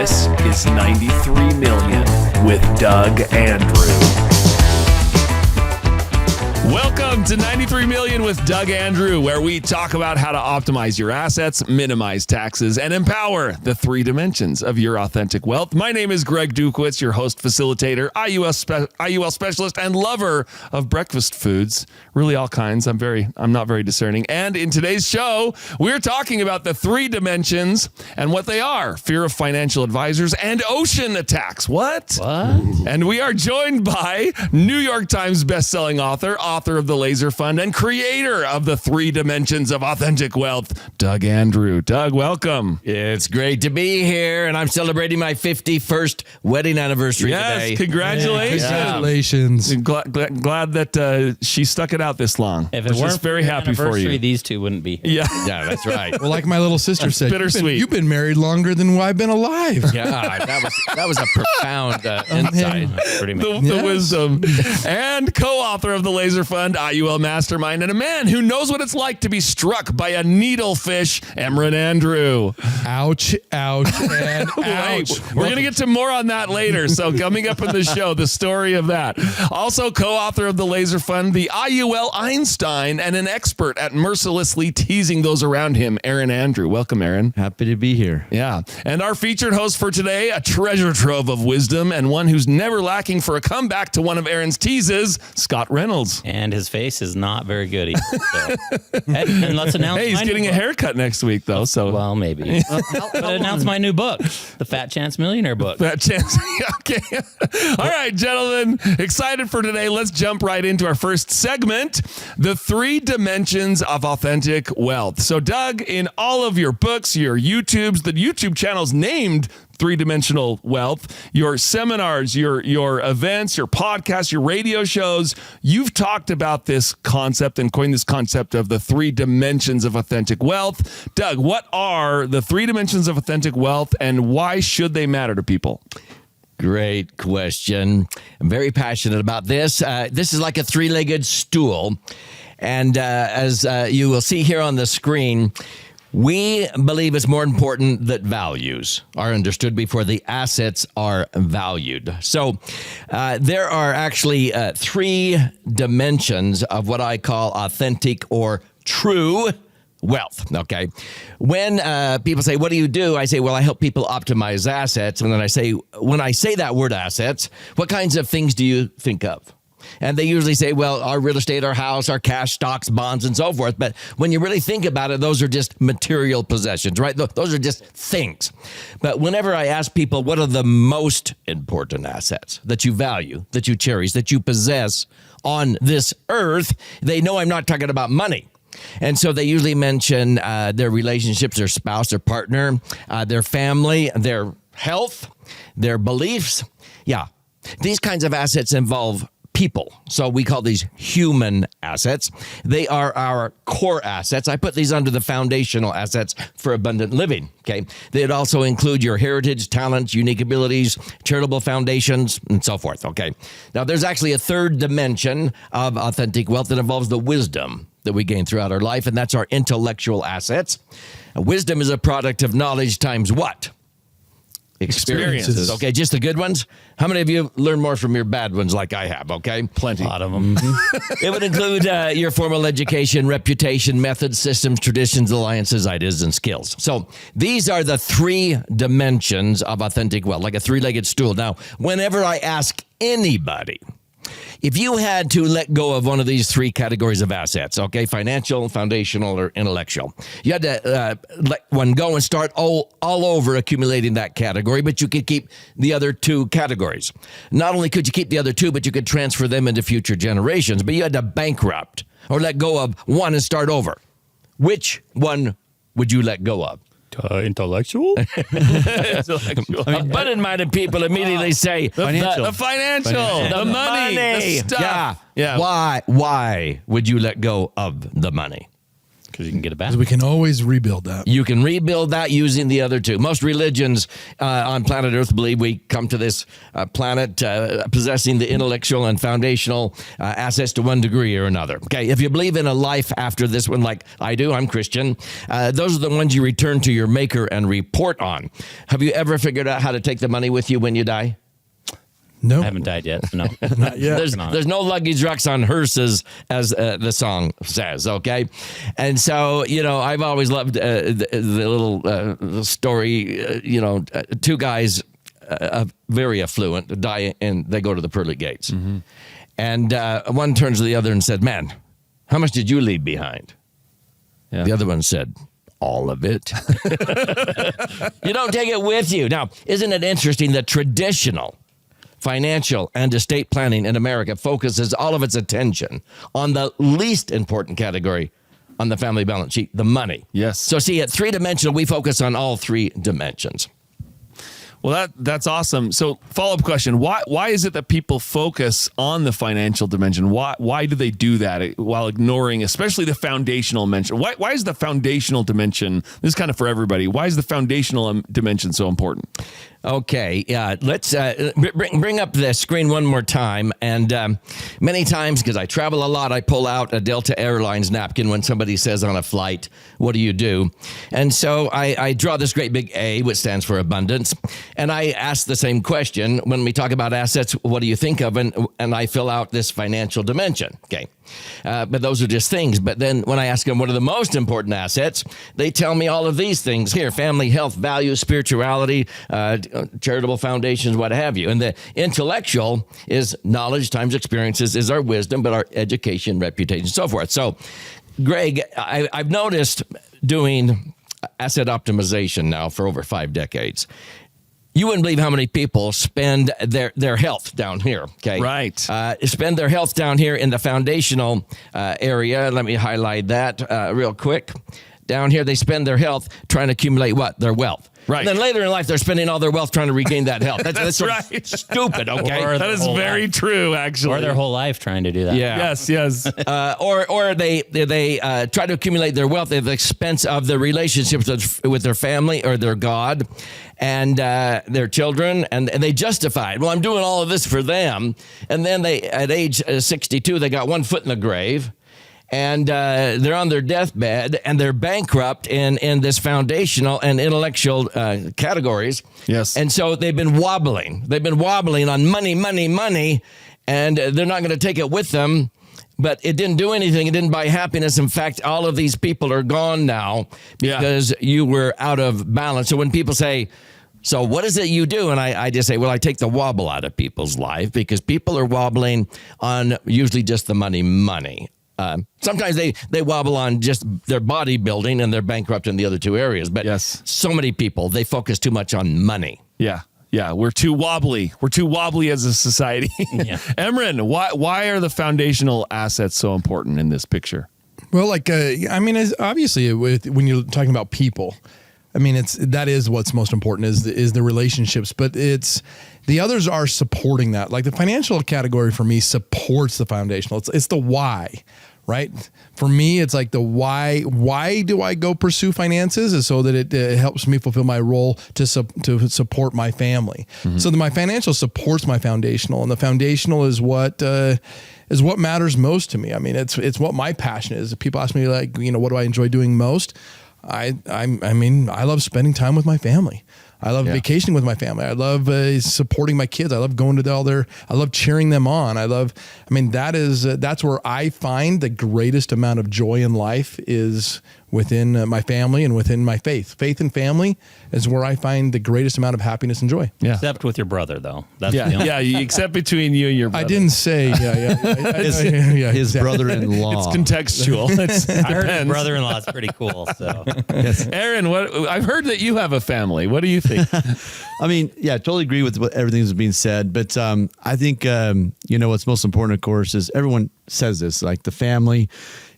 This is 93 Million with Doug Andrew. Welcome to 93 Million with Doug Andrew, where we talk about how to optimize your assets, minimize taxes, and empower the three dimensions of your authentic wealth. My name is Greg Dukowitz, your host, facilitator, IUL specialist, and lover of breakfast foods. Really all kinds. I'm not very discerning. And in today's show, we're talking about the three dimensions and what they are: fear of financial advisors and ocean attacks. What? And we are joined by New York Times bestselling author of the Laser Fund, and creator of the three dimensions of authentic wealth, Doug Andrew. Doug, welcome. It's great to be here, and I'm celebrating my 51st wedding anniversary today. Yes, congratulations. Congratulations. Glad that she stuck it out this long. If it weren't very happy for you. These two wouldn't be. Yeah, that's right. Well, like my little sister said, bittersweet. you've been married longer than I've been alive. Yeah, that was a profound insight. Pretty much. The wisdom. And co-author of the Laser Fund, IUL Mastermind, and a man who knows what it's like to be struck by a needlefish, Emran Andrew. Ouch, ouch, and ouch. Wait, we're going to get to more on that later. So coming up in the show, the story of that. Also co-author of the Laser Fund, the IUL Einstein, and an expert at mercilessly teasing those around him, Aaron Andrew. Welcome, Aaron. Happy to be here. Yeah. And our featured host for today, a treasure trove of wisdom and one who's never lacking for a comeback to one of Aaron's teases, Scott Reynolds. And his face is not very good either. So. And let's announce. Hey, he's getting a haircut next week, though. So well, maybe. But announce my new book, the Fat Chance Millionaire book. Fat Chance. Okay. All right, gentlemen. Excited for today. Let's jump right into our first segment, the three dimensions of authentic wealth. So, Doug, in all of your books, your YouTubes, the YouTube channel's named Three-Dimensional Wealth, your seminars, your events, your podcasts, your radio shows, you've talked about this concept and coined this concept of the three dimensions of authentic wealth. Doug, what are the three dimensions of authentic wealth, and why should they matter to people? Great question. I'm very passionate about this. This is like a three-legged stool. And as you will see here on the screen, we believe it's more important that values are understood before the assets are valued. So there are actually three dimensions of what I call authentic or true wealth. Okay. When people say, what do you do? I say, well, I help people optimize assets. And then when I say that word assets, what kinds of things do you think of? And they usually say, well, our real estate, our house, our cash, stocks, bonds, and so forth. But when you really think about it, those are just material possessions, right? Those are just things. But whenever I ask people, what are the most important assets that you value, that you cherish, that you possess on this earth, they know I'm not talking about money. And so they usually mention their relationships, their spouse, their partner, their family, their health, their beliefs. Yeah, these kinds of assets involve people. So we call these human assets. They are our core assets. I put these under the foundational assets for abundant living. Okay. They'd also include your heritage, talents, unique abilities, charitable foundations, and so forth. Okay. Now there's actually a third dimension of authentic wealth that involves the wisdom that we gain throughout our life, and that's our intellectual assets. Wisdom is a product of knowledge times what? Experiences. Okay, just the good ones. How many of you learn more from your bad ones like I have? Okay, plenty. A lot of them. It would include your formal education, reputation, methods, systems, traditions, alliances, ideas, and skills. So these are the three dimensions of authentic wealth, like a three-legged stool. Now, whenever I ask anybody, if you had to let go of one of these three categories of assets, okay, financial, foundational, or intellectual, you had to let one go and start all over accumulating that category, but you could keep the other two categories. Not only could you keep the other two, but you could transfer them into future generations, but you had to bankrupt or let go of one and start over. Which one would you let go of? Intellectual? Abundant-minded people immediately say the financial, the money, the stuff. Yeah. Why would you let go of the money? Because you can get it back. Because we can always rebuild that. You can rebuild that using the other two. Most religions on planet Earth believe we come to this planet possessing the intellectual and foundational assets to one degree or another. Okay, if you believe in a life after this one, like I do, I'm Christian, those are the ones you return to your maker and report on. Have you ever figured out how to take the money with you when you die? No. I haven't died yet. No. Not yet. There's no luggage rocks on hearses, as the song says, okay? And so, I've always loved the little story, two guys, very affluent, die and they go to the pearly gates. Mm-hmm. And one turns to the other and said, man, how much did you leave behind? Yeah. The other one said, all of it. You don't take it with you. Now, isn't it interesting that traditional financial and estate planning in America focuses all of its attention on the least important category on the family balance sheet, the money. Yes. So see, at three-dimensional, we focus on all three dimensions. Well, that's awesome. So follow-up question, why is it that people focus on the financial dimension? Why do they do that while ignoring especially the foundational dimension? Why is the foundational dimension, this is kind of for everybody, why is the foundational dimension so important? Okay, let's bring up the screen one more time. And many times, because I travel a lot, I pull out a Delta Airlines napkin when somebody says on a flight, what do? And so I draw this great big A, which stands for abundance. And I ask the same question when we talk about assets, what do you think of? And I fill out this financial dimension. Okay. But those are just things. But then when I ask them what are the most important assets, they tell me all of these things here: family, health, values, spirituality, charitable foundations, what have you. And the intellectual is knowledge times experiences is our wisdom, but our education, reputation, so forth. So, Greg, I've noticed doing asset optimization now for over 5 decades. You wouldn't believe how many people spend their health down here, okay? Right. Spend their health down here in the foundational area. Let me highlight that real quick. Down here, they spend their health trying to accumulate what? Their wealth. Right. And then later in life, they're spending all their wealth trying to regain that health. That's right. Stupid, okay? That is very true, actually. Or their whole life trying to do that. Yeah. Yes. Or they try to accumulate their wealth at the expense of their relationships with their family or their God and their children, and they justify it. Well, I'm doing all of this for them. And then at age 62, they got one foot in the grave. And they're on their deathbed, and they're bankrupt in this foundational and intellectual categories. Yes. And so they've been wobbling. They've been wobbling on money, and they're not going to take it with them. But it didn't do anything. It didn't buy happiness. In fact, all of these people are gone now because you were out of balance. So when people say, so what is it you do? And I just say, well, I take the wobble out of people's life because people are wobbling on usually just the money. Sometimes they wobble on just their bodybuilding and they're bankrupt in the other two areas. But so many people, they focus too much on money. Yeah. We're too wobbly. We're too wobbly as a society. Yeah. Emran, why are the foundational assets so important in this picture? Well, it's obviously when you're talking about people, that is what's most important is the relationships, but the others are supporting that. Like the financial category for me supports the foundational. It's the why, right? For me, it's like the why. Why do I go pursue finances? Is so that it helps me fulfill my role to support my family. Mm-hmm. So that my financial supports my foundational, and the foundational is what matters most to me. It's what my passion is. If people ask me what do I enjoy doing most? I love spending time with my family. I love vacationing with my family. I love supporting my kids. I love going to I love cheering them on. That's where I find the greatest amount of joy in life is within my family and within my faith. Faith and family is where I find the greatest amount of happiness and joy. Yeah. Except with your brother, though. That's except between you and your brother. I didn't say, his brother-in-law. It's contextual. I heard his brother-in-law is pretty cool. So, Aaron, I've heard that you have a family. What do you think? Totally agree with everything that's being said. But I think, what's most important, of course, is everyone says this, like the family.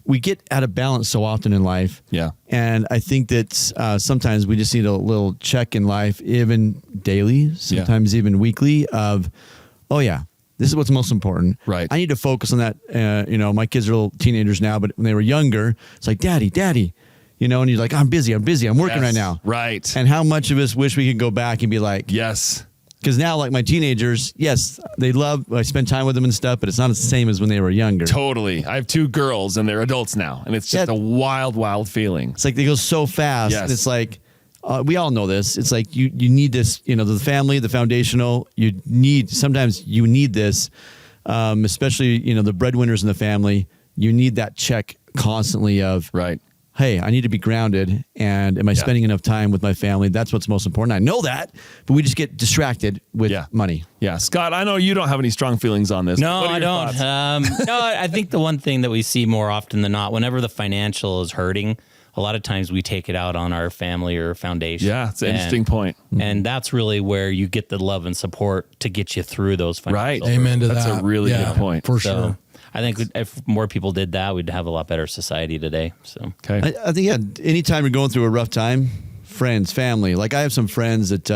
We get out of balance so often in life. Yeah. And I think that sometimes we just need a little check in life, even daily, sometimes even weekly of, This is what's most important. Right. I need to focus on that. My kids are little teenagers now, but when they were younger, it's like, Daddy, and you're like, I'm busy, I'm working Yes. right now. Right. And how much of us wish we could go back and be like, Yes. because now, like my teenagers, yes, I spend time with them and stuff, but it's not the same as when they were younger. Totally. I have 2 girls and they're adults now, and it's just a wild, wild feeling. It's like they go so fast. Yes. And it's like, we all know this. It's like you need this, the family, the foundational, sometimes you need this, especially, the breadwinners in the family, you need that check constantly of, Right. hey, I need to be grounded, and am I spending enough time with my family? That's what's most important. I know that, but we just get distracted with money. Yeah. Scott, I know you don't have any strong feelings on this. No, What are I your don't. thoughts? No, I think the one thing that we see more often than not, whenever the financial is hurting, a lot of times we take it out on our family or foundation. Yeah, it's an interesting point. And that's really where you get the love and support to get you through those financial. Right. Amen to that. That's a really good point. For So sure. I think if more people did that, we'd have a lot better society today. So Okay. I think, anytime you're going through a rough time, friends, family, like I have some friends that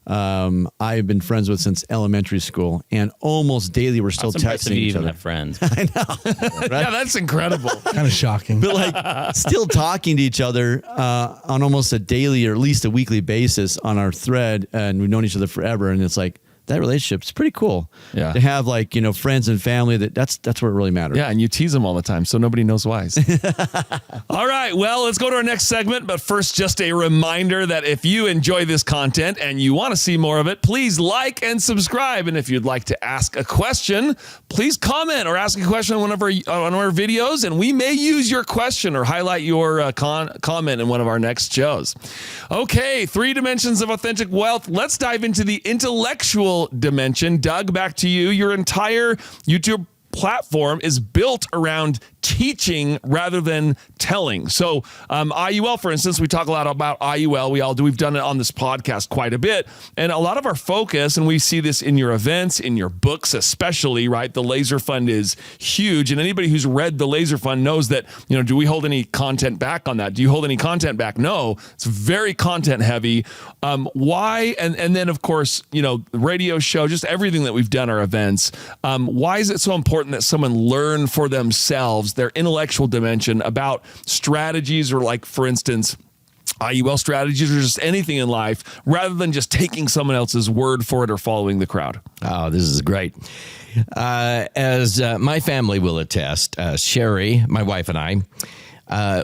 I've been friends with since elementary school, and almost daily we're still I'm surprised texting if you each even other. have friends. Yeah, that's incredible. Kind of shocking. But like still talking to each other on almost a daily or at least a weekly basis on our thread, and we've known each other forever, and it's like that relationship's pretty cool. Yeah. To have like, friends and family, that's where it really matters. Yeah, and you tease them all the time, so nobody knows why. All right, well, let's go to our next segment. But first, just a reminder that if you enjoy this content and you want to see more of it, please like and subscribe. And if you'd like to ask a question, please comment or ask a question on one of our videos, and we may use your question or highlight your comment in one of our next shows. Okay, 3 dimensions of authentic wealth. Let's dive into the intellectual dimension. Doug, back to you. Your entire YouTube platform is built around teaching rather than telling. So IUL, for instance, we talk a lot about IUL. We've done it on this podcast quite a bit. And a lot of our focus, and we see this in your events, in your books especially, right? The Laser Fund is huge. And anybody who's read the Laser Fund knows that, do we hold any content back on that? Do you hold any content back? No, it's very content heavy. Why? And then, of course, the radio show, just everything that we've done, our events. Why is it so important that someone learn for themselves their intellectual dimension about strategies, or like, for instance, IUL strategies, or just anything in life, rather than just taking someone else's word for it or following the crowd? Oh, this is great. As my family will attest, Sherry, my wife, and I,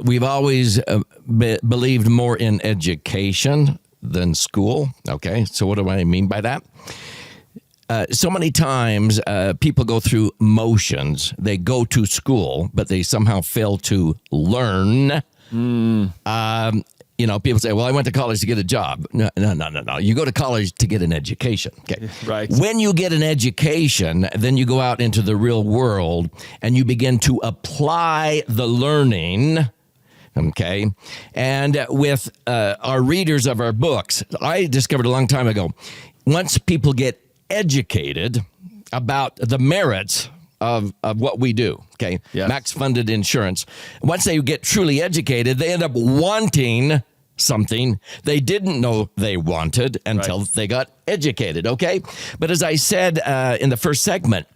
we've always believed more in education than school. Okay, so what do I mean by that? So many times people go through motions. They go to school, but they somehow fail to learn. People say, well, I went to college to get a job. No. You go to college to get an education. Okay. Right. When you get an education, then you go out into the real world and you begin to apply the learning. Okay. And with our readers of our books, I discovered a long time ago, once people get educated about the merits of what we do, okay? Yes. Max-funded insurance. Once they get truly educated, they end up wanting something they didn't know they wanted until they got educated, okay? But as I said in the first segment,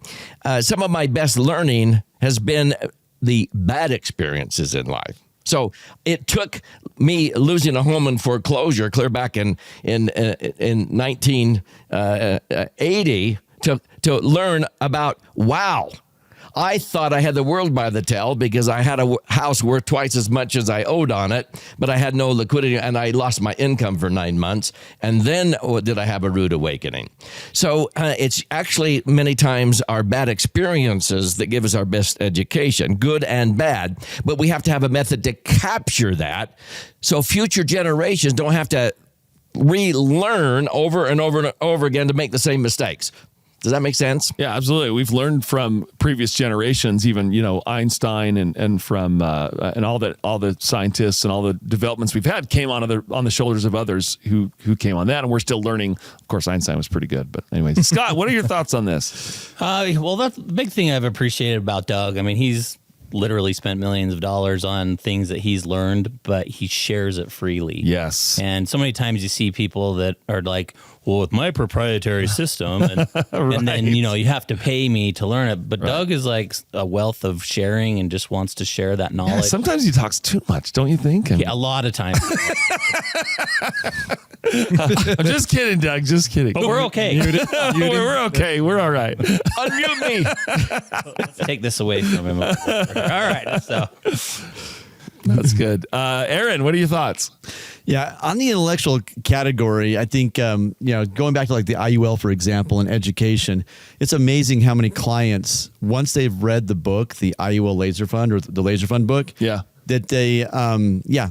some of my best learning has been the bad experiences in life. So it took me losing a home in foreclosure clear back in 1980 to learn about, wow, I thought I had the world by the tail because I had a house worth twice as much as I owed on it, but I had no liquidity and I lost my income for 9 months. And then did I have a rude awakening. So it's actually many times our bad experiences that give us our best education, good and bad. But we have to have a method to capture that so future generations don't have to relearn over and over and over again to make the same mistakes. Does that make sense? Yeah, absolutely. We've learned from previous generations, even Einstein and from and all the scientists and all the developments we've had came on the shoulders of others who came on that, and we're still learning. Of course, Einstein was pretty good, but anyways, Scott, what are your thoughts on this? Well, that's the big thing I've appreciated about Doug. I mean, he's literally spent millions of dollars on things that he's learned, but he shares it freely. Yes. And so many times you see people that are like, well, with my proprietary system, and, and then, you have to pay me to learn it. But Doug is like a wealth of sharing and just wants to share that knowledge. Yeah, sometimes he talks too much, don't you think? Yeah, a lot of times. I'm just kidding, Doug. Just kidding. But we're okay. We're okay. We're all right. Unmute me. Let's take this away from him. All right. So that's good. Aaron, what are your thoughts? Yeah, on the intellectual category, I think going back to like the IUL, for example, and education, it's amazing how many clients, once they've read the book, the IUL Laser Fund or the Laser Fund book, that they,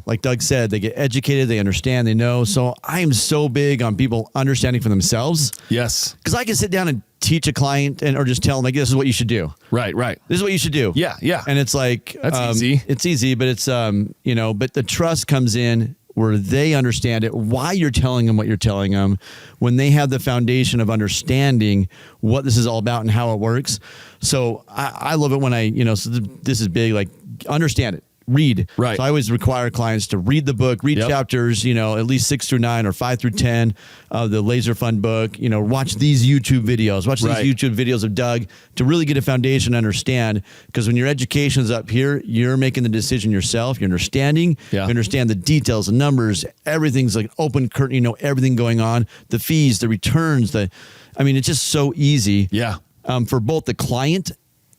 like Doug said, they get educated, they understand, they know. So I am so big on people understanding for themselves. Yes, because I can sit down and teach a client or just tell them like, this is what you should do. Right. This is what you should do. Yeah. And it's like that's easy. It's easy, but it's but the trust comes in where they understand it, why you're telling them what you're telling them, when they have the foundation of understanding what this is all about and how it works. So I love it when this is big, like understand it. Read. Right. So I always require clients to read the book, read chapters, at least 6 through 9 or 5 through 10 of the Laser Fund book, watch these YouTube videos, watch these YouTube videos of Doug to really get a foundation to understand. Because when your education is up here, you're making the decision yourself. You're understanding, you understand the details, the numbers, everything's like open curtain, everything going on, the fees, the returns, it's just so easy. Yeah. For both the client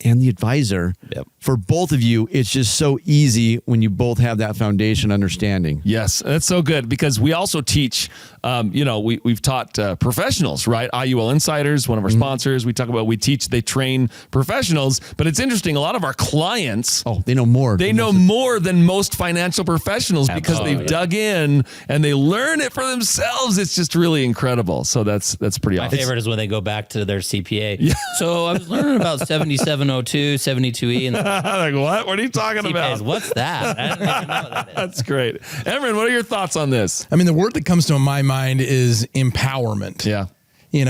and the advisor. For both of you, it's just so easy when you both have that foundation understanding. Yes, that's so good because we also teach, we've taught professionals, right? IUL Insiders, one of our sponsors. They train professionals, but it's interesting. A lot of our clients, they know more. They know more than most financial professionals because they've dug in and they learn it for themselves. It's just really incredible. So that's pretty awesome. My favorite is when they go back to their CPA. Yeah. So I was learning about 7702, 72E, and like, what? What are you talking about? What's that? I don't even know what that is. That's great. Emron, what are your thoughts on this? The word that comes to my mind is empowerment. Yeah. And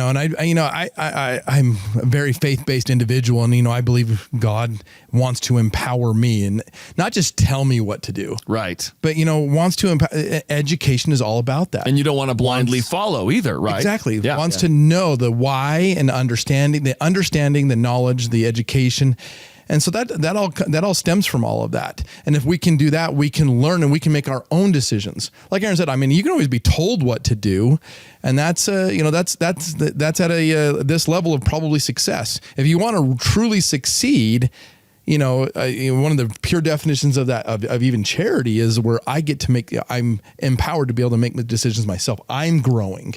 I'm a very faith-based individual, and I believe God wants to empower me and not just tell me what to do. Right. But wants to empower. Education is all about that. And you don't want to blindly follow either, right? Exactly. Wants to know the why and understanding, the knowledge, the education. And so that all stems from all of that. And if we can do that, we can learn and we can make our own decisions. Like Aaron said, you can always be told what to do, and that's at this level of probably success. If you want to truly succeed, one of the pure definitions of that of even charity is where I'm empowered to be able to make the decisions myself. I'm growing.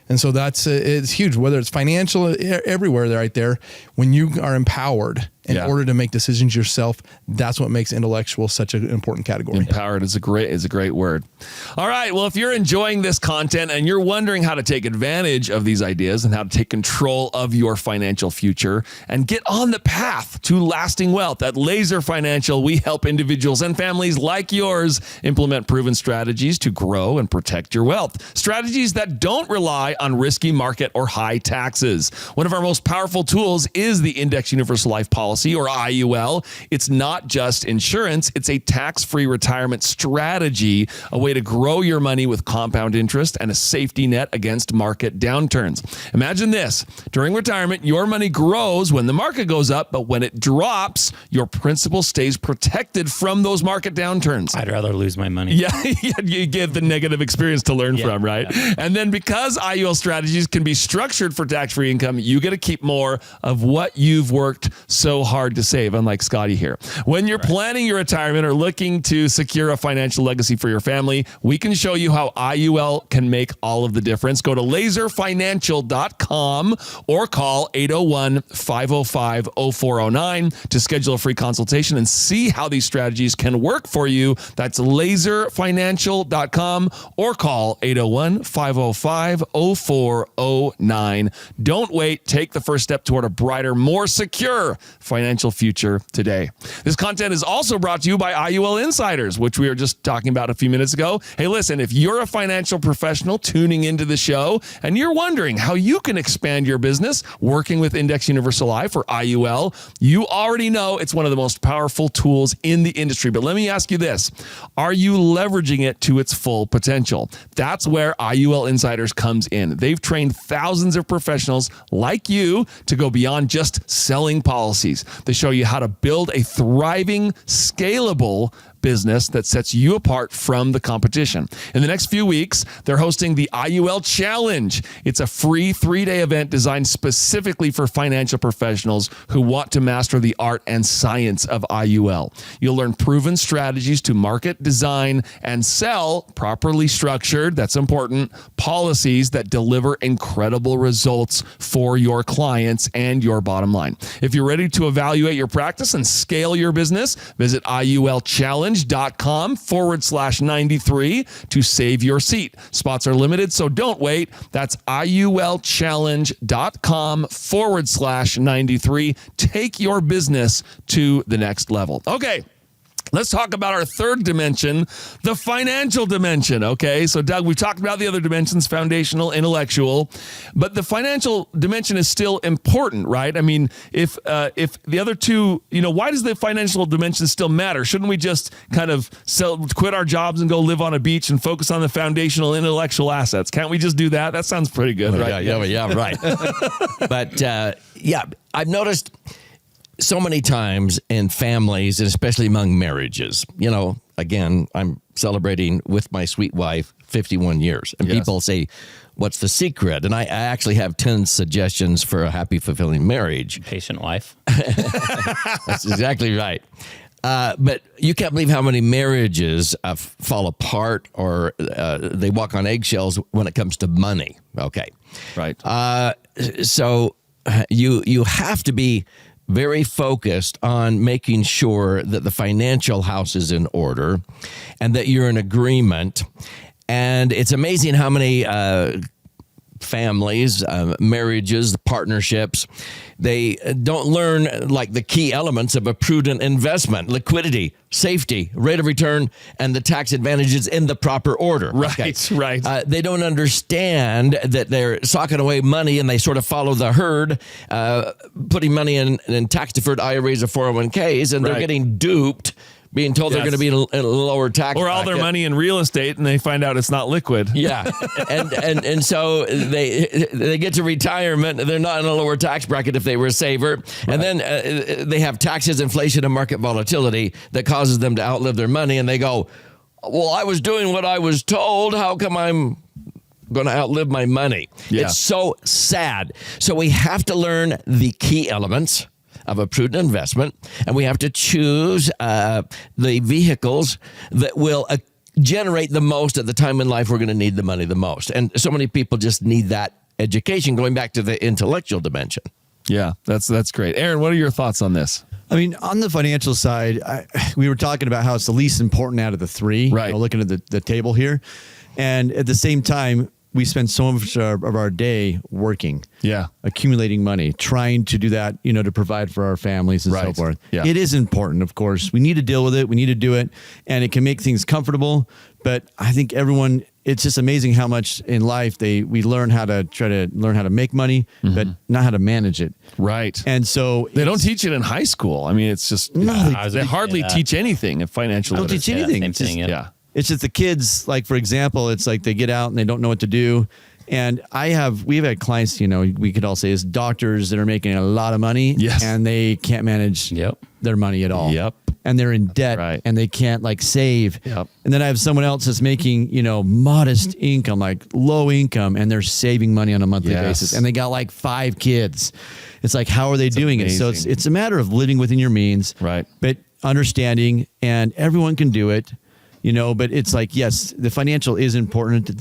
And so it's huge, whether it's financial, everywhere right there. When you are empowered in order to make decisions yourself, that's what makes intellectual such an important category. Empowered is a great word. All right. Well, if you're enjoying this content and you're wondering how to take advantage of these ideas and how to take control of your financial future and get on the path to lasting wealth, at Laser Financial, we help individuals and families like yours implement proven strategies to grow and protect your wealth. Strategies that don't rely on risky market or high taxes. One of our most powerful tools is the Index Universal Life Policy, or IUL. It's not just insurance, it's a tax-free retirement strategy, a way to grow your money with compound interest and a safety net against market downturns. Imagine this. During retirement, your money grows when the market goes up, but when it drops, your principal stays protected from those market downturns. I'd rather lose my money. Yeah, you get the negative experience to learn from, right? Yeah. And then because IUL strategies can be structured for tax-free income, you get to keep more of what you've worked so hard to save, unlike Scotty here. When you're planning your retirement or looking to secure a financial legacy for your family, we can show you how IUL can make all of the difference. Go to laserfinancial.com or call 801-505-0409 to schedule a free consultation and see how these strategies can work for you. That's laserfinancial.com or call 801-505-0409. Don't wait. Take the first step toward a brighter, more secure financial financial future today. This content is also brought to you by IUL Insiders, which we were just talking about a few minutes ago. Hey, listen, if you're a financial professional tuning into the show and you're wondering how you can expand your business working with Index Universal Life or IUL, you already know it's one of the most powerful tools in the industry. But let me ask you this. Are you leveraging it to its full potential? That's where IUL Insiders comes in. They've trained thousands of professionals like you to go beyond just selling policies. They show you how to build a thriving, scalable business that sets you apart from the competition. In the next few weeks, they're hosting the IUL Challenge. It's a free 3-day event designed specifically for financial professionals who want to master the art and science of IUL. You'll learn proven strategies to market, design, and sell properly structured, that's important, policies that deliver incredible results for your clients and your bottom line. If you're ready to evaluate your practice and scale your business, visit IULchallenge.com/93 to save your seat. Spots are limited, so don't wait. That's IULchallenge.com/93. Take your business to the next level. Okay. Let's talk about our third dimension, the financial dimension. Okay, so Doug, we've talked about the other dimensions, foundational, intellectual, but the financial dimension is still important, right? I mean, if the other two, why does the financial dimension still matter? Shouldn't we just kind of quit our jobs and go live on a beach and focus on the foundational intellectual assets? Can't we just do that? That sounds pretty good, right? Yeah, right. But I've noticed so many times in families, and especially among marriages, again, I'm celebrating with my sweet wife 51 years. And people say, what's the secret? And I actually have 10 suggestions for a happy, fulfilling marriage. Patient wife. That's exactly right. But you can't believe how many marriages fall apart or they walk on eggshells when it comes to money. Okay. Right. So you have to be very focused on making sure that the financial house is in order and that you're in agreement. And it's amazing how many families, marriages, partnerships, they don't learn like the key elements of a prudent investment: liquidity, safety, rate of return, and the tax advantages in the proper order. Right, right. They don't understand that they're socking away money and they sort of follow the herd, putting money in tax-deferred IRAs or 401ks, and they're getting duped, being told they're going to be in a lower tax or all their money in real estate, and they find out it's not liquid. Yeah, and so they get to retirement, they're not in a lower tax bracket if they were a saver, and then they have taxes, inflation, and market volatility that causes them to outlive their money, and they go, well, I was doing what I was told. How come I'm going to outlive my money? Yeah. It's so sad. So we have to learn the key elements of a prudent investment, and we have to choose the vehicles that will generate the most at the time in life we're going to need the money the most. And so many people just need that education, going back to the intellectual dimension. Yeah, that's great. Aaron, what are your thoughts on this? I mean, on the financial side, we were talking about how it's the least important out of the three. Right. Looking at the table here. And at the same time, we spend so much of our day working, accumulating money, trying to do that, to provide for our families and so forth. Yeah. It is important, of course. We need to deal with it. We need to do it. And it can make things comfortable. But I think it's just amazing how much in life we learn how to make money, but not how to manage it. Right. And so they don't teach it in high school. I mean, it's just, they hardly teach anything in financial literacy. Don't teach anything. Same thing. It's just the kids, like, for example, it's like they get out and they don't know what to do. And we've had clients, we could all say is doctors that are making a lot of money and they can't manage their money at all. Yep. And they're in debt and they can't save. Yep. And then I have someone else that's making, modest income, like low income, and they're saving money on a monthly basis. And they got 5 kids. It's like, how are they doing it? So it's a matter of living within your means, but understanding, and everyone can do it. But it's like, yes, the financial is important.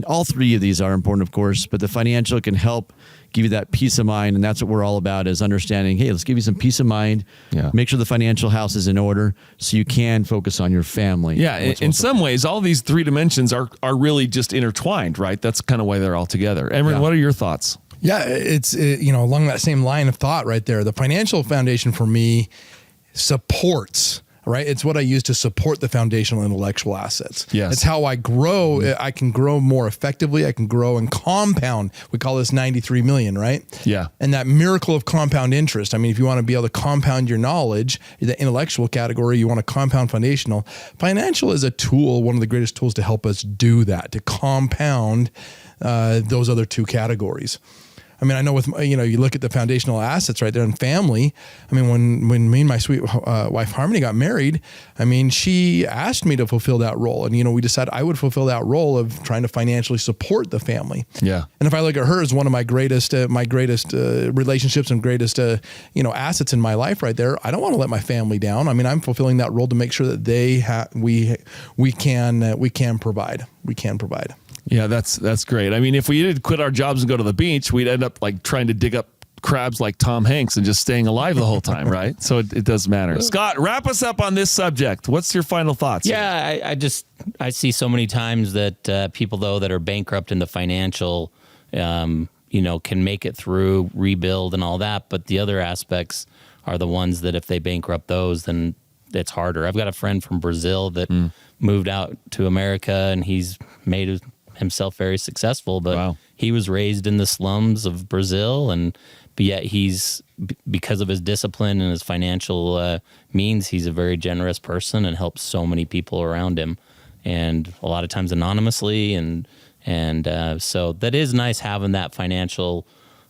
All 3 of these are important, of course, but the financial can help give you that peace of mind. And that's what we're all about, is understanding, hey, let's give you some peace of mind. Yeah. Make sure the financial house is in order so you can focus on your family. Yeah. In some ways, all these 3 dimensions are really just intertwined, right? That's kind of why they're all together. Emery, what are your thoughts? Yeah, it's along that same line of thought right there. The financial foundation for me supports, right? It's what I use to support the foundational intellectual assets. Yes. It's how I grow. I can grow more effectively. I can grow and compound. We call this 93 million, right? Yeah. And that miracle of compound interest. I mean, if you want to be able to compound your knowledge, the intellectual category, you want to compound foundational. Financial is a tool, one of the greatest tools to help us do that, to compound those other two categories. I mean, I know with, you look at the foundational assets right there in family. I mean, when me and my sweet wife Harmony got married, I mean, she asked me to fulfill that role. And, we decided I would fulfill that role of trying to financially support the family. Yeah. And if I look at her as one of my greatest relationships and greatest, assets in my life right there, I don't want to let my family down. I mean, I'm fulfilling that role to make sure that we can provide. Yeah, that's great. I mean, if we did quit our jobs and go to the beach, we'd end up like trying to dig up crabs like Tom Hanks and just staying alive the whole time, right? So it does matter. Scott, wrap us up on this subject. What's your final thoughts? Yeah, I see so many times that people, though, that are bankrupt in the financial, can make it through, rebuild and all that. But the other aspects are the ones that if they bankrupt those, then it's harder. I've got a friend from Brazil that moved out to America, and he's made himself very successful, but he was raised in the slums of Brazil, but yet because of his discipline and his financial means, he's a very generous person and helps so many people around him, and a lot of times anonymously, and so that is nice having that financial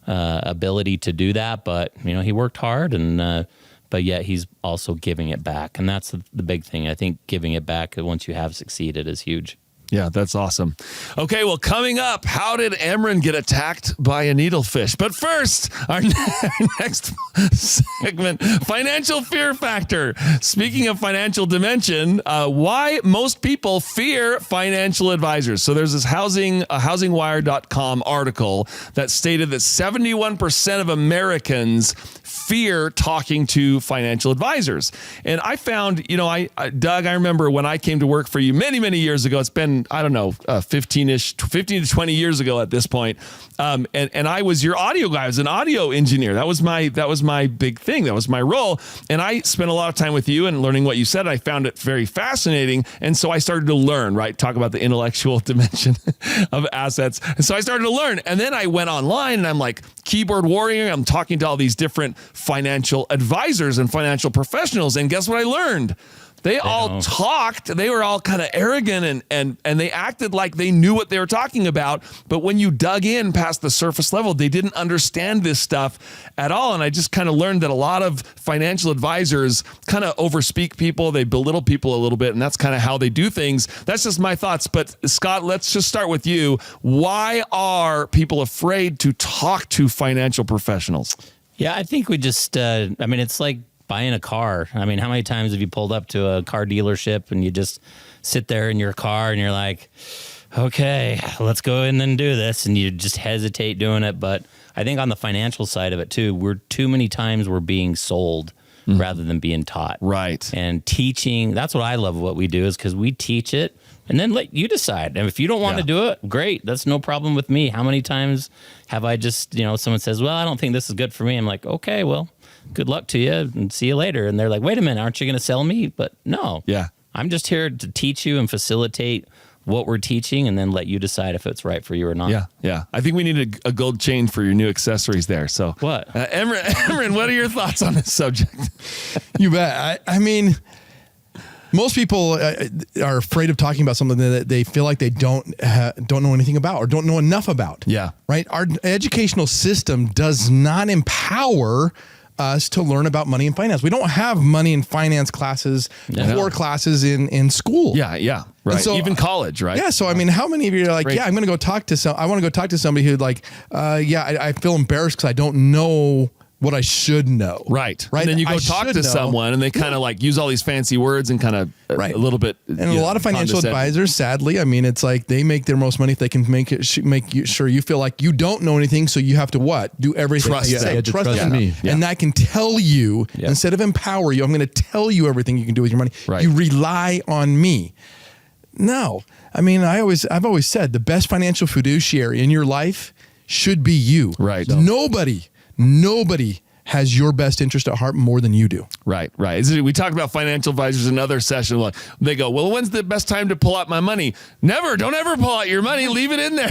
ability to do that. But he worked hard, and but yet he's also giving it back, and that's the big thing. I think giving it back once you have succeeded is huge. Yeah, that's awesome. Okay, well, coming up, how did Emran get attacked by a needlefish? But first, our next segment, financial fear factor. Speaking of financial dimension, why most people fear financial advisors. So there's this housingwire.com article that stated that 71% of Americans fear talking to financial advisors. And I found, Doug, I remember when I came to work for you many, many years ago. It's been, 15 to 20 years ago at this point. And I was your audio guy. I was an audio engineer. That was my big thing. That was my role. And I spent a lot of time with you and learning what you said. I found it very fascinating. And so I started to learn, right? Talk about the intellectual dimension of assets. And so I started to learn. And then I went online and I'm like keyboard warrior. I'm talking to all these different financial advisors and financial professionals. And guess what I learned? They all talked. They were all kind of arrogant and they acted like they knew what they were talking about. But when you dug in past the surface level, they didn't understand this stuff at all. And I just kind of learned that a lot of financial advisors kind of overspeak people. They belittle people a little bit, and that's kind of how they do things. That's just my thoughts. But Scott, let's just start with you. Why are people afraid to talk to financial professionals? Yeah, I think we just, it's like buying a car. I mean, how many times have you pulled up to a car dealership and you just sit there in your car and you're like, okay, let's go in and do this. And you just hesitate doing it. But I think on the financial side of it too, too many times we're being sold rather than being taught. Right. And teaching, that's what I love what we do, is because we teach it and then let you decide. And if you don't want to do it, great. That's no problem with me. How many times have I just, someone says, well, I don't think this is good for me. I'm like, okay, well, good luck to you and see you later. And they're like, wait a minute, aren't you going to sell me? But no, I'm just here to teach you and facilitate what we're teaching and then let you decide if it's right for you or not. Yeah. I think we need a gold chain for your new accessories there. So what? Emran, what are your thoughts on this subject? You bet. I mean, most people are afraid of talking about something that they feel like they don't know anything about or don't know enough about. Yeah. Right. Our educational system does not empower us to learn about money and finance. We don't have money and finance classes, core classes in school. Yeah. Right. So, even college, right? Yeah. So, I mean, how many of you are like, I'm going to go talk to I want to go talk to somebody who like, I feel embarrassed because I don't know what I should know. Right. And then you go talk to someone and they kind of like use all these fancy words and kind of a little bit. And a lot of financial advisors, sadly, I mean, it's like they make their most money if they can make sure you feel like you don't know anything. So you have to what? Do everything. Trust me. Yeah. And that can tell you, instead of empower you, I'm going to tell you everything you can do with your money. Right. You rely on me. No. I mean, I've always said the best financial fiduciary in your life should be you. Right. Nobody has your best interest at heart more than you do. Right. We talked about financial advisors in another session. Like they go, well, when's the best time to pull out my money? Never. Don't ever pull out your money. Leave it in there.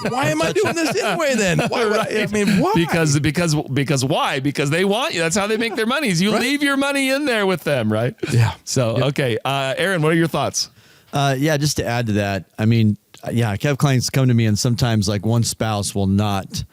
Why am I doing this anyway then? Why? I mean, why? Because why? Because they want you. That's how they make their money. Is you leave your money in there with them, right? Yeah. So, okay. Aaron, what are your thoughts? Just to add to that, I mean, I have clients come to me and sometimes like one spouse will not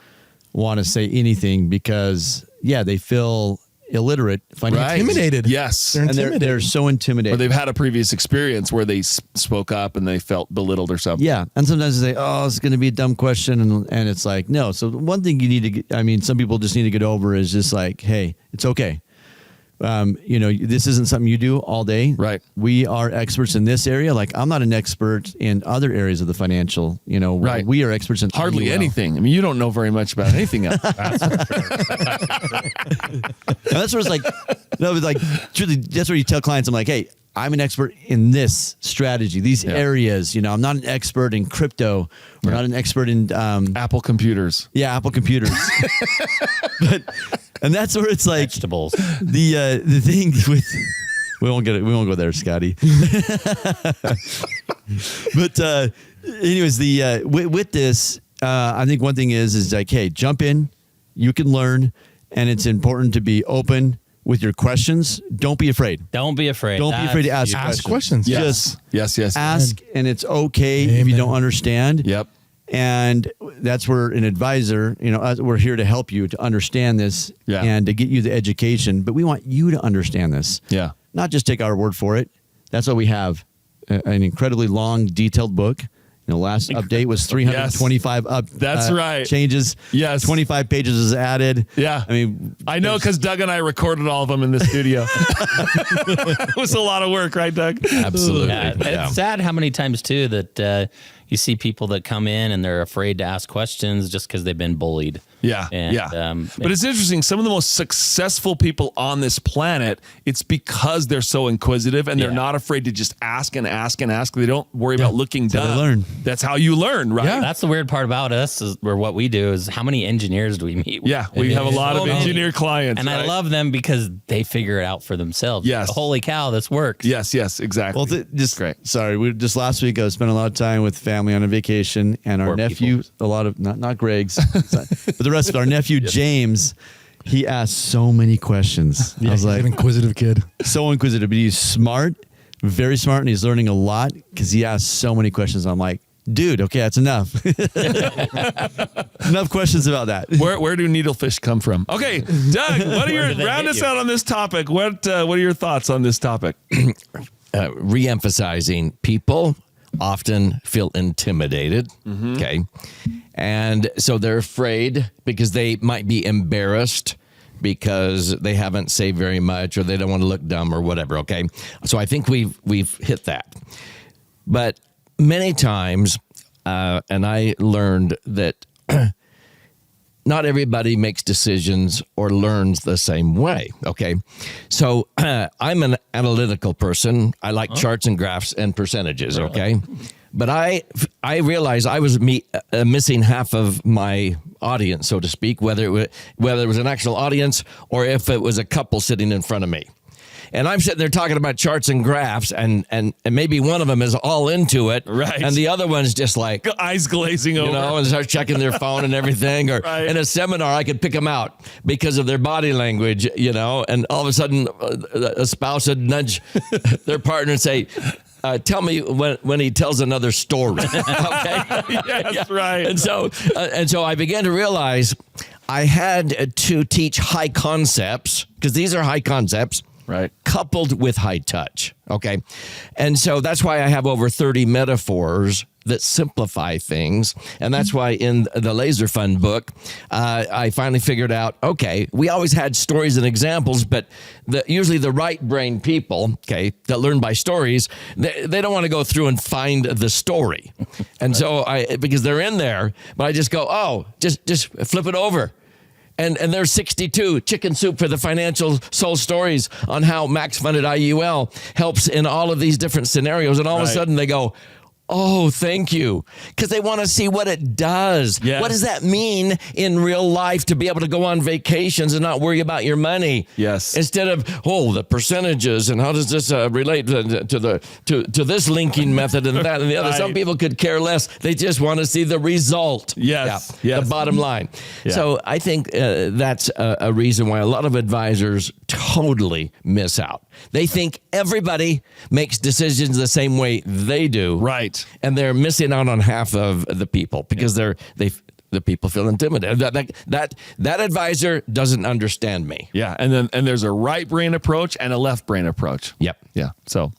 want to say anything because they feel illiterate, financially intimidated. Yes. They're so intimidated. Or they've had a previous experience where they spoke up and they felt belittled or something. Yeah. And sometimes they say, oh, it's going to be a dumb question. And it's like, no. So one thing you need to get, some people just need to get over is just like, hey, it's okay. This isn't something you do all day. Right. We are experts in this area. Like I'm not an expert in other areas of the financial, right. We are experts in hardly anything. I mean, you don't know very much about anything else. That's what it's like. No, it's like truly, that's what you tell clients. I'm like, hey, I'm an expert in this strategy, these areas. I'm not an expert in crypto. We're not an expert in Apple computers. Yeah, Apple computers. And that's where it's like vegetables. The thing with we won't go there, Scotty. But anyways, with this, I think one thing is like, hey, jump in. You can learn, and it's important to be open with your questions. Don't be afraid. Don't be afraid. Don't be afraid to ask questions. Yes. Yes. Ask, and it's okay if you don't understand. Yep. And that's where an advisor, we're here to help you to understand this and to get you the education. But we want you to understand this. Yeah. Not just take our word for it. That's why we have an incredibly long, detailed book. The last update was 325 changes. Yes. 25 pages is added. Yeah. I know because Doug and I recorded all of them in the studio. It was a lot of work, right, Doug? Absolutely. It's sad how many times, too, that you see people that come in and they're afraid to ask questions just because they've been bullied. Yeah. But it's interesting. Some of the most successful people on this planet, it's because they're so inquisitive and they're not afraid to just ask and ask and ask. They don't worry about looking dumb. They learn. That's how you learn, right? Yeah. That's the weird part about us or what we do is how many engineers do we meet with? Yeah, we have a lot of engineer clients. And I love them because they figure it out for themselves. Yes. Holy cow, this works. Yes, exactly. Well, just last week I spent a lot of time with family on a vacation, and our nephew, a lot of not Greg's, but the rest of our nephew James, he asked so many questions. I was like, an inquisitive kid, so inquisitive, but he's smart, very smart, and he's learning a lot because he asked so many questions. I'm like, dude, okay, that's enough. Enough questions about that. Where do needlefish come from? Okay, Doug, round us out on this topic. What are your thoughts on this topic? Re-emphasizing people often feel intimidated. Mm-hmm. Okay. And so they're afraid because they might be embarrassed because they haven't saved very much or they don't want to look dumb or whatever. Okay. So I think we've hit that. But many times, and I learned that not everybody makes decisions or learns the same way. Okay. So I'm an analytical person. I like charts and graphs and percentages. Really? Okay. But I realized I was missing half of my audience, so to speak, whether it was an actual audience or if it was a couple sitting in front of me. And I'm sitting there talking about charts and graphs, and maybe one of them is all into it, right? And the other one's just like eyes glazing over, and start checking their phone and everything. Or right. In a seminar, I could pick them out because of their body language, And all of a sudden, a spouse would nudge their partner and say, "Tell me when he tells another story." Okay, yes, right. And so I began to realize I had to teach high concepts because these are high concepts. Right. Coupled with high touch. Okay. And so that's why I have over 30 metaphors that simplify things. And that's why in the Laser Fund book, I finally figured out, okay, we always had stories and examples, but usually the right brain people, okay, that learn by stories, they don't want to go through and find the story. And so because they're in there, but I just go, just flip it over. And there's 62 chicken soup for the financial soul stories on how max funded IUL helps in all of these different scenarios. And all of a sudden they go, Oh, thank you. Because they want to see what it does. Yes. What does that mean in real life to be able to go on vacations and not worry about your money? Yes. Instead of, the percentages and how does this relate to this linking method and that and the other. Right. Some people could care less. They just want to see the result. Yes. Yeah, Yes. the bottom line. Yeah. So I think that's a reason why a lot of advisors totally miss out. They think everybody makes decisions the same way they do. Right. And they're missing out on half of the people because the people feel intimidated. That advisor doesn't understand me. Yeah. And there's a right brain approach and a left brain approach. Yep. Yeah. So,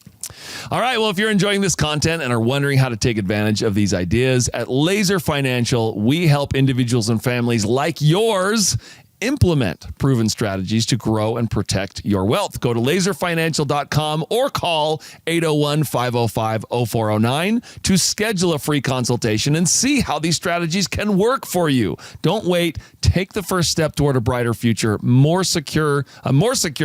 all right. Well, if you're enjoying this content and are wondering how to take advantage of these ideas, at Laser Financial, we help individuals and families like yours implement proven strategies to grow and protect your wealth. Go to laserfinancial.com or call 801-505-0409 to schedule a free consultation and see how these strategies can work for you. Don't wait. Take the first step toward a brighter future, a more secure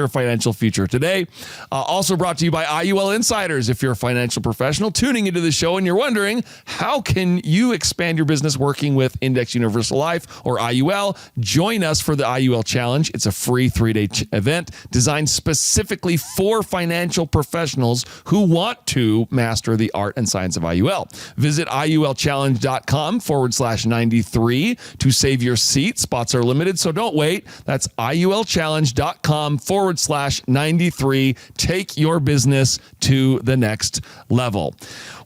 financial future today. Also brought to you by IUL Insiders. If you're a financial professional tuning into the show and you're wondering, how can you expand your business working with Index Universal Life or IUL? Join us for the IUL Challenge. It's a free 3-day event designed specifically for financial professionals who want to master the art and science of IUL. Visit IULchallenge.com/93 to save your seat. Spots are limited, so don't wait. That's IULchallenge.com/93. Take your business to the next level.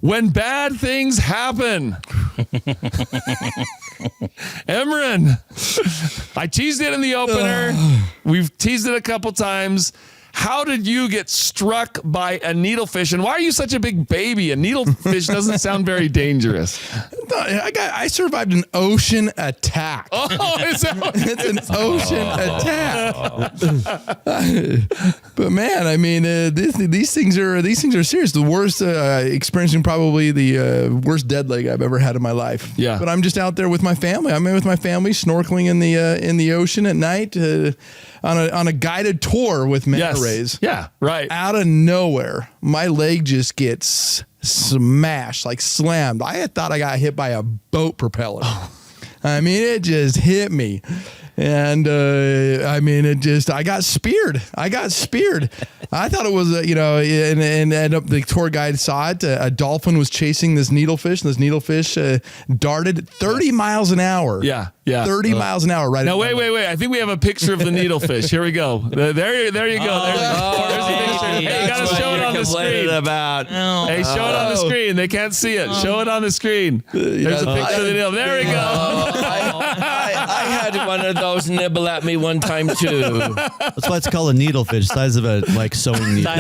When bad things happen, Emran, I teased it in the opener. We've teased it a couple times. How did you get struck by a needlefish? And why are you such a big baby? A needlefish doesn't sound very dangerous. I survived an ocean attack. Oh, is that what It's an ocean attack. But man, I mean, these things are serious. The worst, experiencing probably the worst dead leg I've ever had in my life. Yeah. But I'm just out there with my family. I'm with my family snorkeling in the ocean at night on a guided tour with manta rays. Yeah, right. Out of nowhere, my leg just gets smashed, like slammed. I had thought I got hit by a boat propeller. I mean, it just hit me. And I got speared. I thought it was, and the tour guide saw it. A dolphin was chasing this needlefish, and this needlefish darted 30 miles an hour. Yeah. 30 miles an hour. Right. Now, wait. I think we have a picture of the needlefish. Here we go. There you go. There's the picture. Hey, you got to show it on the screen. Hey, show it on the screen. They can't see it. Show it on the screen. There's a picture of the needle. There we go. I had one of those nibble at me one time too. That's why it's called a needlefish, size of a sewing needle.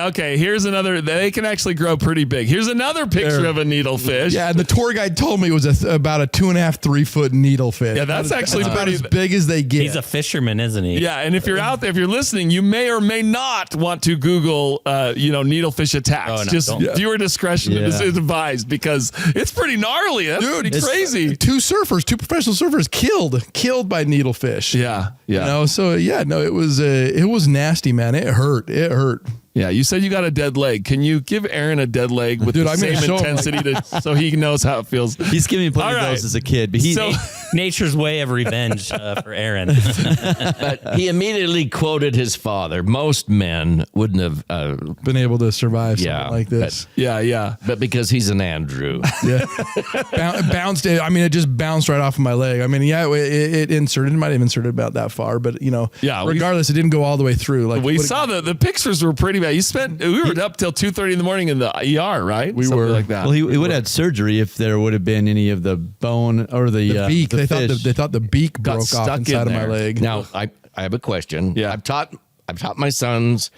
Okay. Here's another. They can actually grow pretty big. Here's another picture of a needlefish. Yeah, and the tour guide told me it was about a 2.5-3 foot needlefish. Yeah, that's actually about pretty as big as they get. He's a fisherman, isn't he? Yeah, and if you're out there, if you're listening, you may or may not want to Google, needlefish attacks. Oh, no, Just don't. viewer discretion is advised because it's pretty gnarly. That's pretty crazy. Two professional surfers killed by needlefish. Yeah. It was nasty, man. It hurt. Yeah, you said you got a dead leg. Can you give Aaron a dead leg with the same intensity so he knows how it feels? He's giving me plenty of those as a kid, but nature's way of revenge for Aaron. But he immediately quoted his father. Most men wouldn't have been able to survive something like this. But because he's an Andrew. Yeah. Bounced. I mean, it just bounced right off of my leg. I mean, it inserted. It might have inserted about that far, but regardless, it didn't go all the way through. Like we saw the pictures were pretty bad. We were up till 2:30 in the morning in the ER, right? We were like that. Well, he would have had surgery if there would have been any of the bone or the beak. The they thought the beak got broke stuck off inside of my leg. Now, I have a question. Yeah. I've taught my sons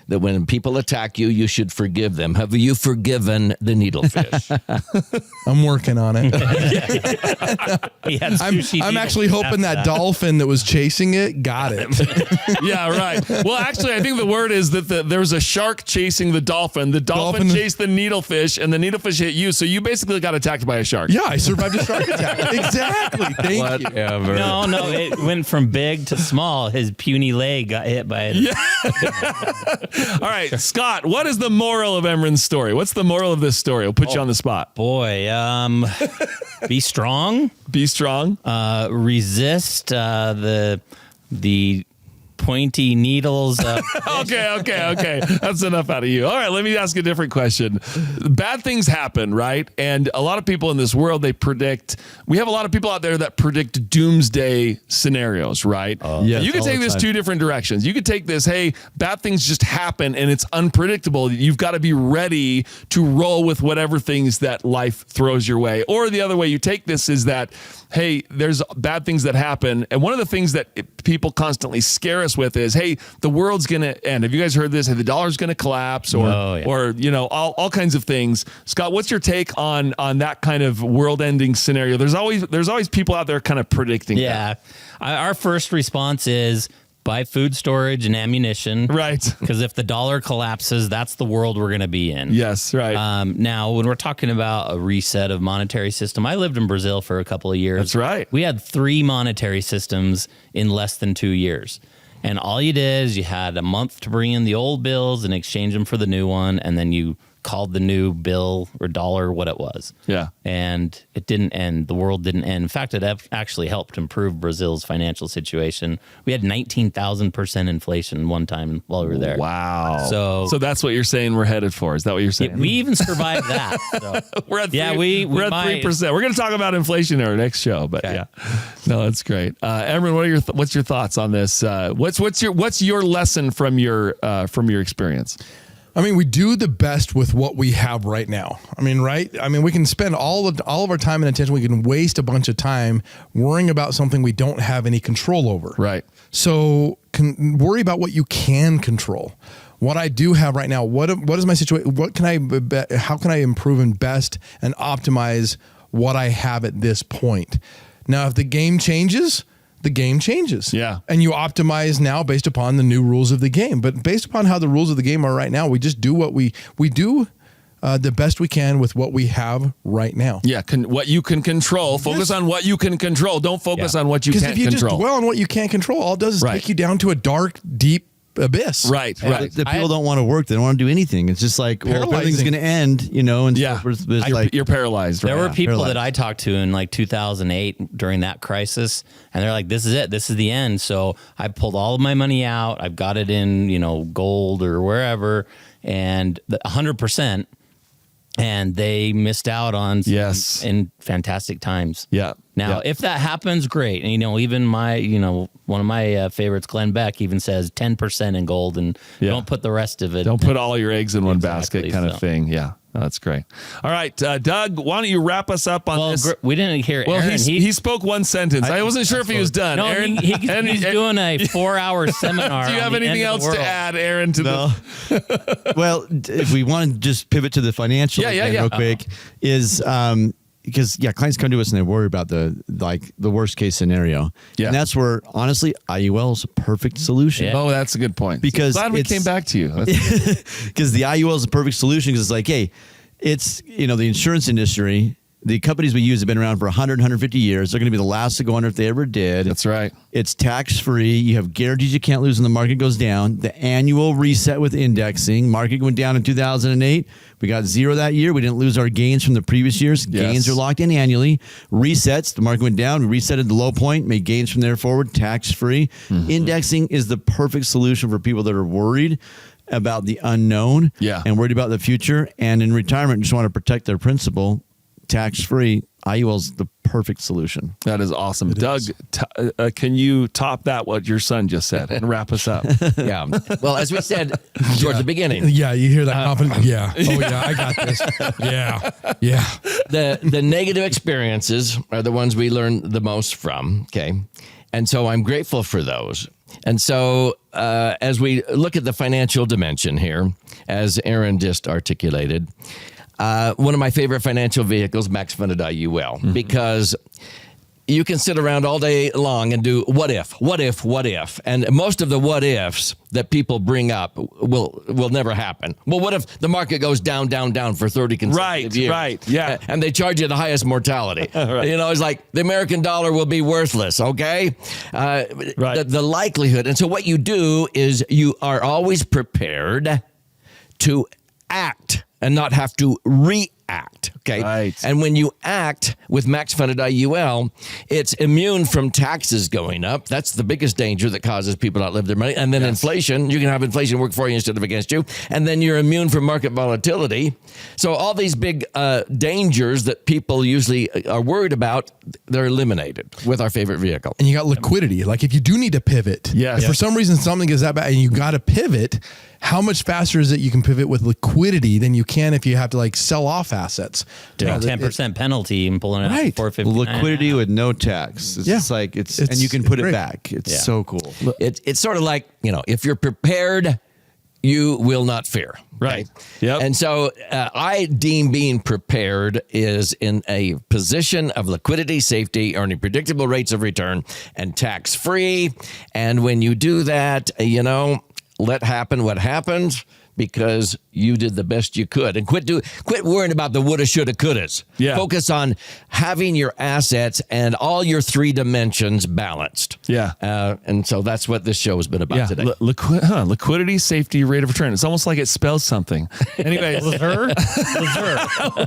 that when people attack you, you should forgive them. Have you forgiven the needlefish? I'm working on it. I'm actually hoping that dolphin that was chasing it got it. Yeah, right. Well, actually, I think the word is that there was a shark chasing the dolphin. The dolphin chased the needlefish, and the needlefish hit you. So you basically got attacked by a shark. Yeah, I survived a shark attack. Exactly. Thank you. No, it went from big to small. His puny leg got hit by it. Yeah. All right, Scott, what is the moral of Emran's story? What's the moral of this story? We'll put you on the spot. Boy, be strong. Be strong. Resist the pointy needles. Okay. That's enough out of you. All right, let me ask a different question. Bad things happen, right? And a lot of people in this world, we have a lot of people out there that predict doomsday scenarios, right? Yes, you could all take the this time. two different directions. You could take this, hey, bad things just happen and it's unpredictable. You've got to be ready to roll with whatever things that life throws your way. Or the other way you take this is that, hey, there's bad things that happen. And one of the things that people constantly scare us with is, hey, the world's going to end. Have you guys heard this? Hey, the dollar's going to collapse or all kinds of things. Scott, what's your take on that kind of world ending scenario? There's always people out there kind of predicting that. Yeah. Our first response is buy food storage and ammunition. Right. Because if the dollar collapses, that's the world we're going to be in. Yes, right. Now, when we're talking about a reset of monetary system, I lived in Brazil for a couple of years. That's right. We had 3 monetary systems in less than 2 years. And all you did is you had a month to bring in the old bills and exchange them for the new one. And then you called the new bill or dollar what it was. Yeah. And it didn't end. The world didn't end. In fact, it actually helped improve Brazil's financial situation. We had 19,000% inflation one time while we were there. Wow. So that's what you're saying we're headed for. Is that what you're saying? we even survived that. So. We're at we're at 3%. We're going to talk about inflation in our next show, but Okay. yeah, no, that's great. Emran, what's your thoughts on this? What's your lesson from your experience? I mean, we do the best with what we have right now. I mean, right? I mean, we can spend all of our time and attention. We can waste a bunch of time worrying about something we don't have any control over. Right. So worry about what you can control. What I do have right now, what is my situation? How can I improve and best and optimize what I have at this point? Now, if the game changes, the game changes. Yeah. And you optimize now based upon the new rules of the game. But based upon how the rules of the game are right now, we just do what we do the best we can with what we have right now. Yeah, what you can control. Focus on what you can control. Don't focus on what you can't control. Because if you control. just dwell on what you can't control, all it does is take you down to a dark, deep abyss. Right. The people don't want to work. They don't want to do anything. It's just like, well, if everything's going to end, and yeah, you're paralyzed. Right? There were people that I talked to in like 2008 during that crisis, and they're like, "This is it. This is the end." So I pulled all of my money out. I've got it in, gold or wherever, and 100%. And they missed out on in fantastic times. Yeah. Now, if that happens, great. And, even my, one of my favorites, Glenn Beck, even says 10% in gold and don't put the rest of it. Don't put all your eggs in one basket kind of thing. Yeah. No, that's great. All right, Doug, why don't you wrap us up on this? We didn't hear Well, Aaron. He spoke one sentence. I wasn't sure if he was done. No, Aaron, he's doing a 4-hour seminar. Do you have anything else to add, Aaron, to the... Well, if we want to just pivot to the financial real quick, is because clients come to us and they worry about the worst case scenario. Yeah. And that's where honestly IUL is a perfect solution. Yeah. Oh, that's a good point. Because glad we came back to you. Because the IUL is a perfect solution because it's like, hey, it's the insurance industry. The companies we use have been around for 100, 150 years. They're going to be the last to go under if they ever did. That's right. It's tax-free. You have guarantees you can't lose when the market goes down. The annual reset with indexing. Market went down in 2008. We got 0 that year. We didn't lose our gains from the previous years. Yes. Gains are locked in annually. Resets. The market went down. We reset at the low point. Made gains from there forward. Tax-free. Mm-hmm. Indexing is the perfect solution for people that are worried about the unknown and worried about the future. And in retirement, just want to protect their principal. Tax-free, IUL is the perfect solution. That is awesome. Doug, can you top that, what your son just said, and wrap us up? Yeah. Well, as we said towards the beginning. Yeah, you hear that confidence? Yeah. Oh, yeah, I got this. Yeah. Yeah. The negative experiences are the ones we learn the most from, okay? And so I'm grateful for those. And so as we look at the financial dimension here, as Aaron just articulated, one of my favorite financial vehicles, max funded IUL, because you can sit around all day long and do what if, and most of the what ifs that people bring up will never happen. Well, what if the market goes down for 30 consecutive years? Right, yeah. And they charge you the highest mortality. You know, it's like the American dollar will be worthless, okay? The likelihood. And so what you do is you are always prepared to act and not have to react, okay? Right. And when you act with max funded IUL, it's immune from taxes going up. That's the biggest danger that causes people to outlive their money. And then inflation, you can have inflation work for you instead of against you. And then you're immune from market volatility. So all these big dangers that people usually are worried about, they're eliminated with our favorite vehicle. And you got liquidity. Like if you do need to pivot, Yes. if for some reason something is that bad and you got to pivot, how much faster is it you can pivot with liquidity than you can if you have to like sell off assets? Take 10% penalty and pulling it out Right. for $4.59. Liquidity with no tax. It's just like and you can put great. it back. It's so cool. It's sort of like, you know, if you're prepared, you will not fear. Right. Yep. And so I deem being prepared is in a position of liquidity, safety, earning predictable rates of return, and tax free. And when you do that, you know, let happen what happens, because you did the best you could, and quit worrying about the woulda, shoulda, couldas. Yeah. Focus on having your assets and all your 3 dimensions balanced. Yeah. And so that's what this show has been about today. Liquidity, safety, rate of return. It's almost like it spells something. Anyway, Loser?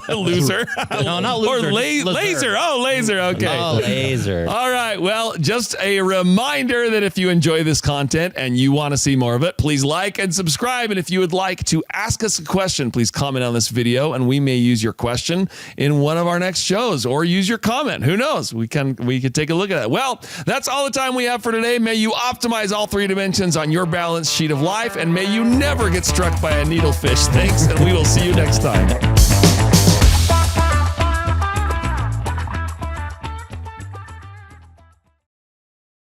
loser. No, not loser. Or just loser. laser. Oh, laser. Okay. Oh, laser. All right. Well, just a reminder that if you enjoy this content and you want to see more of it, please like and subscribe. And if you would like to ask us a question, please comment on this video and we may use your question in one of our next shows, or use your comment. Who knows? We could take a look at it. Well, that's all the time we have for today. May you optimize all 3 dimensions on your balance sheet of life, and may you never get struck by a needlefish. Thanks, and we will see you next time.